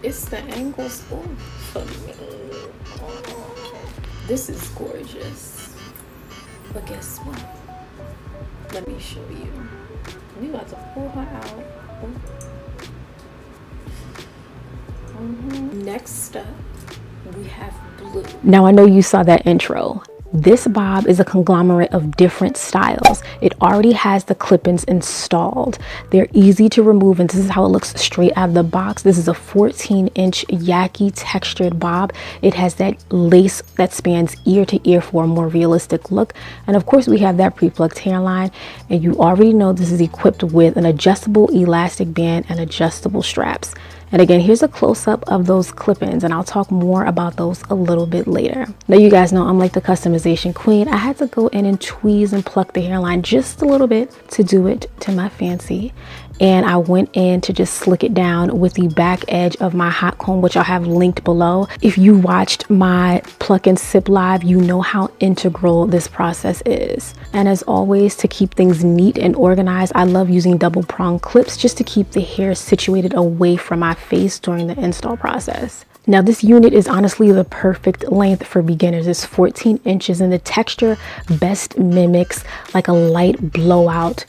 It's the angles for me. Oh, this is gorgeous. But guess what? Let me show you. We about to pull her out. Next up, we have blue. Now I know you saw that intro. This bob is a conglomerate of different styles. It already has the clip-ins installed. They're easy to remove, and this is how it looks straight out of the box. This is a 14-inch Yaki textured bob. It has that lace that spans ear to ear for a more realistic look. And of course, we have that pre-plucked hairline. And you already know this is equipped with an adjustable elastic band and adjustable straps. And again, here's a close-up of those clip-ins, and I'll talk more about those a little bit later. Now, you guys know I'm like the customization queen. I had to go in and tweeze and pluck the hairline just a little bit to do it to my fancy. And I went in to just slick it down with the back edge of my hot comb, which I'll have linked below. If you watched my pluck and sip live, you know how integral this process is. And as always, to keep things neat and organized, I love using double prong clips just to keep the hair situated away from my face during the install process. Now, this unit is honestly the perfect length for beginners. It's 14 inches and the texture best mimics like a light blowout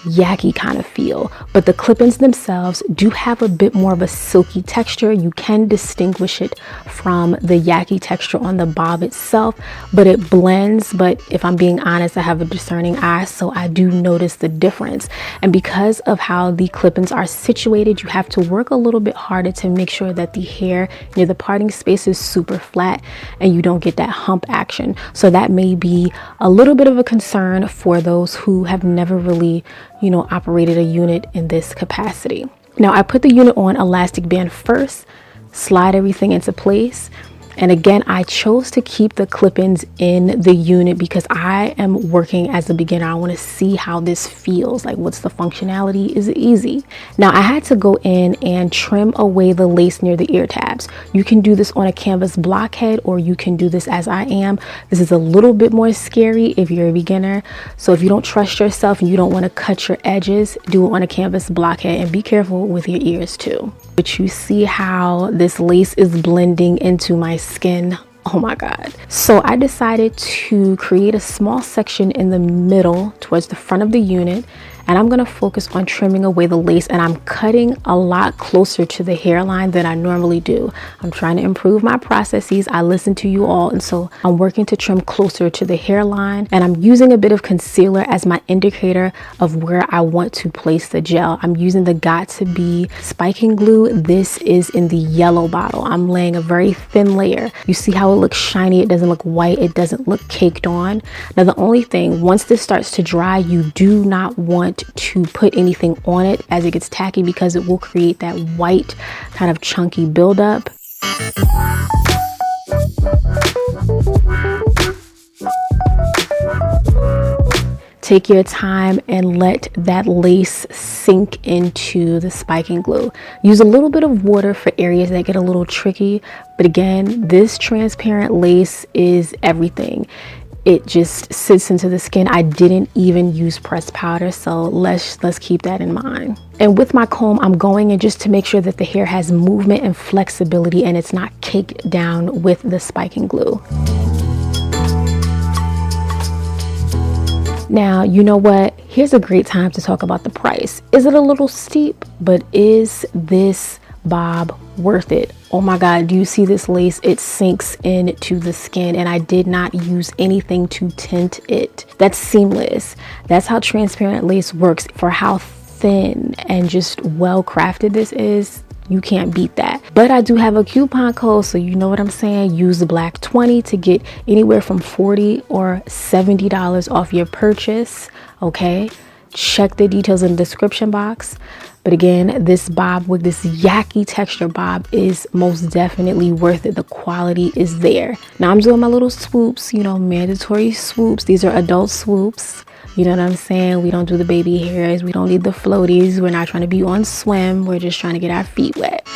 Yaki kind of feel, but the clip-ins themselves do have a bit more of a silky texture. You can distinguish it from the Yaki texture on the bob itself, but it blends. But if I'm being honest, I have a discerning eye, so I do notice the difference. And because of how the clip-ins are situated, you have to work a little bit harder to make sure that the hair near the parting space is super flat and you don't get that hump action. So that may be a little bit of a concern for those who have never really operated a unit in this capacity. Now, I put the unit on elastic band first, slide everything into place. And again, I chose to keep the clip-ins in the unit because I am working as a beginner. I want to see how this feels. Like, what's the functionality? Is it easy? Now, I had to go in and trim away the lace near the ear tabs. You can do this on a canvas blockhead, or you can do this as I am. This is a little bit more scary if you're a beginner. So if you don't trust yourself and you don't want to cut your edges, do it on a canvas blockhead, and be careful with your ears too. But you see how this lace is blending into my skin. Oh my God. So I decided to create a small section in the middle towards the front of the unit, and I'm going to focus on trimming away the lace, and I'm cutting a lot closer to the hairline than I normally do. I'm trying to improve my processes. I listen to you all, and so I'm working to trim closer to the hairline, and I'm using a bit of concealer as my indicator of where I want to place the gel. I'm using the Got To Be spiking glue. This is in the yellow bottle. I'm laying a very thin layer. You see how it looks shiny? It doesn't look white. It doesn't look caked on. Now, the only thing, once this starts to dry, you do not want to put anything on it as it gets tacky, because it will create that white kind of chunky buildup. Take your time and let that lace sink into the spiking glue. Use a little bit of water for areas that get a little tricky, but again, this transparent lace is everything. It just sits into the skin. I didn't even use pressed powder, so let's keep that in mind. And with my comb, I'm going in just to make sure that the hair has movement and flexibility and it's not caked down with the spiking glue. Now, you know what? Here's a great time to talk about the price. Is it a little steep? But is this bob worth it? Oh my God, do you see this lace? It sinks into the skin, and I did not use anything to tint it. That's seamless. That's how transparent lace works. For how thin and just well crafted this is, you can't beat that. But I do have a coupon code, so you know what I'm saying. Use the black 20 to get anywhere from $40 or $70 off your purchase. Okay, check the details in the description box. But again, this bob with this Yaki texture bob is most definitely worth it. The quality is there. Now I'm doing my little swoops, mandatory swoops. These are adult swoops. You know what I'm saying? We don't do the baby hairs. We don't need the floaties. We're not trying to be on swim. We're just trying to get our feet wet.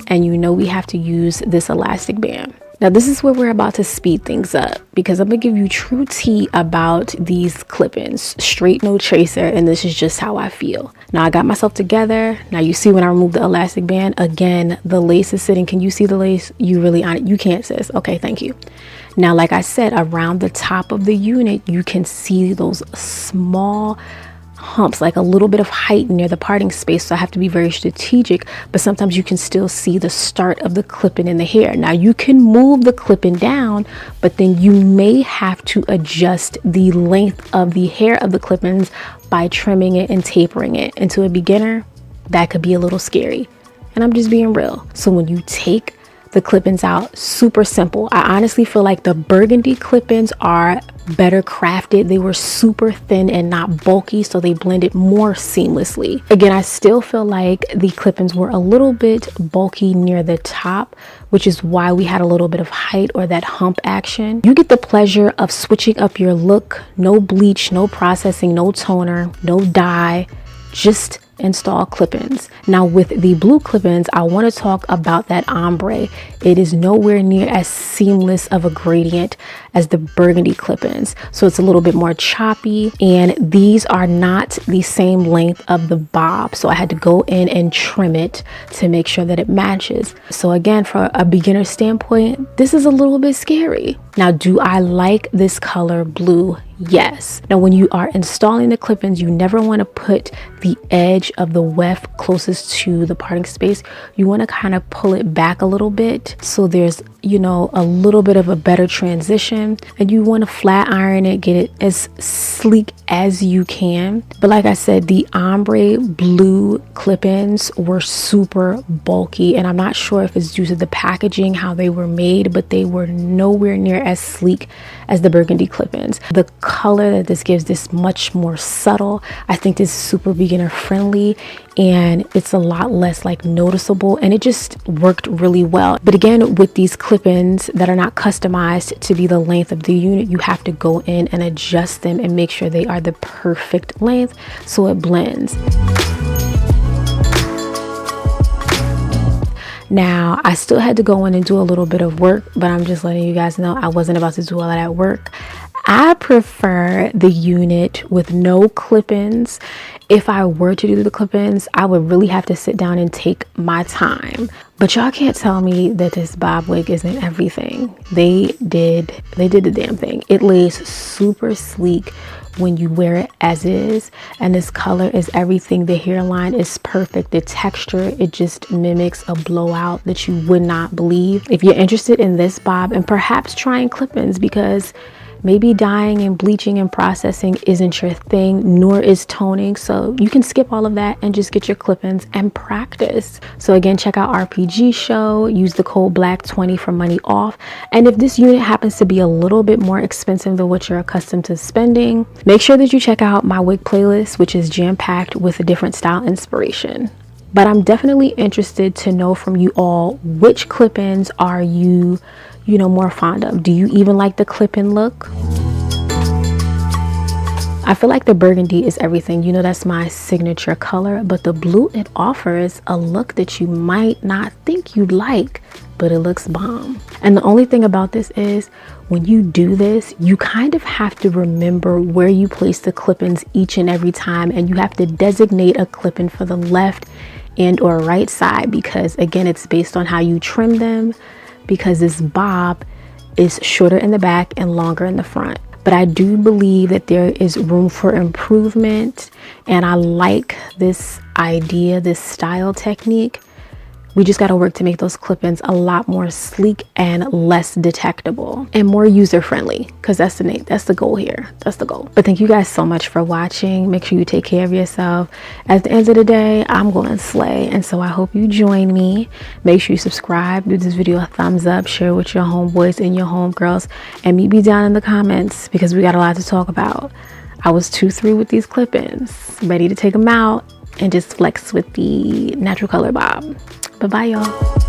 And we have to use this elastic band. Now this is where we're about to speed things up, because I'm gonna give you true tea about these clip-ins, straight no chaser, and this is just how I feel. Now I got myself together. Now you see when I remove the elastic band, again, the lace is sitting. Can you see the lace? You really on it? You can't, sis. Okay, thank you. Now, like I said, around the top of the unit, you can see those small humps, like a little bit of height near the parting space. So I have to be very strategic, but sometimes you can still see the start of the clipping in the hair. Now you can move the clipping down, but then you may have to adjust the length of the hair of the clip-ins by trimming it and tapering it. And to a beginner, that could be a little scary. And I'm just being real. So when you take the clip-ins out, super simple. I honestly feel like the Burgundy clip-ins are better crafted. They were super thin and not bulky, so they blended more seamlessly. Again, I still feel like the clip-ins were a little bit bulky near the top, which is why we had a little bit of height or that hump action. You get the pleasure of switching up your look. No bleach, no processing, no toner, no dye, just install clip-ins. Now with the blue clip-ins, I want to talk about that ombre. It is nowhere near as seamless of a gradient as the Burgundy clip-ins, so it's a little bit more choppy, and these are not the same length of the bob, so I had to go in and trim it to make sure that it matches. So again, from a beginner standpoint, this is a little bit scary. Now, do I like this color blue? Yes. Now when you are installing the clip-ins, you never want to put the edge of the weft closest to the parting space. You want to kind of pull it back a little bit so there's, you know, a little bit of a better transition, and you want to flat iron it, get it as sleek as you can. But like I said, the ombre blue clip-ins were super bulky, and I'm not sure if it's due to the packaging, how they were made, but they were nowhere near as sleek as the Burgundy clip-ins. The color that this gives, this much more subtle. I think this is super beginner friendly, and it's a lot less like noticeable, and it just worked really well. But again, with these clip-ins that are not customized to be the length of the unit, you have to go in and adjust them and make sure they are the perfect length so it blends. Now, I still had to go in and do a little bit of work, but I'm just letting you guys know I wasn't about to do all of that work. I prefer the unit with no clip-ins. If I were to do the clip-ins, I would really have to sit down and take my time. But y'all can't tell me that this bob wig isn't everything. They did the damn thing. It lays super sleek when you wear it as is, and this color is everything. The hairline is perfect. The texture, it just mimics a blowout that you would not believe. If you're interested in this bob and perhaps trying clip-ins, because maybe dyeing and bleaching and processing isn't your thing, nor is toning, so you can skip all of that and just get your clip-ins and practice. So again, check out RPGSHOW, use the code BLACK20 for money off. And if this unit happens to be a little bit more expensive than what you're accustomed to spending, make sure that you check out my wig playlist, which is jam-packed with a different style inspiration. But I'm definitely interested to know from you all, which clip-ins are you more fond of? Do you even like the clip-in look? I feel like the Burgundy is everything. You know, that's my signature color, but the blue, it offers a look that you might not think you'd like, but it looks bomb. And the only thing about this is, when you do this, you kind of have to remember where you place the clip-ins each and every time, and you have to designate a clip-in for the left and or right side, because again, it's based on how you trim them, because this bob is shorter in the back and longer in the front. But I do believe that there is room for improvement, and I like this idea, this style technique. We just got to work to make those clip-ins a lot more sleek and less detectable and more user-friendly, because that's the goal here. That's the goal. But thank you guys so much for watching. Make sure you take care of yourself. At the end of the day, I'm going to slay, and so I hope you join me. Make sure you subscribe, give this video a thumbs up, share with your homeboys and your homegirls, and meet me down in the comments, because we got a lot to talk about. I was 2-3 with these clip-ins, ready to take them out and just flex with the natural color bob. Bye-bye, y'all.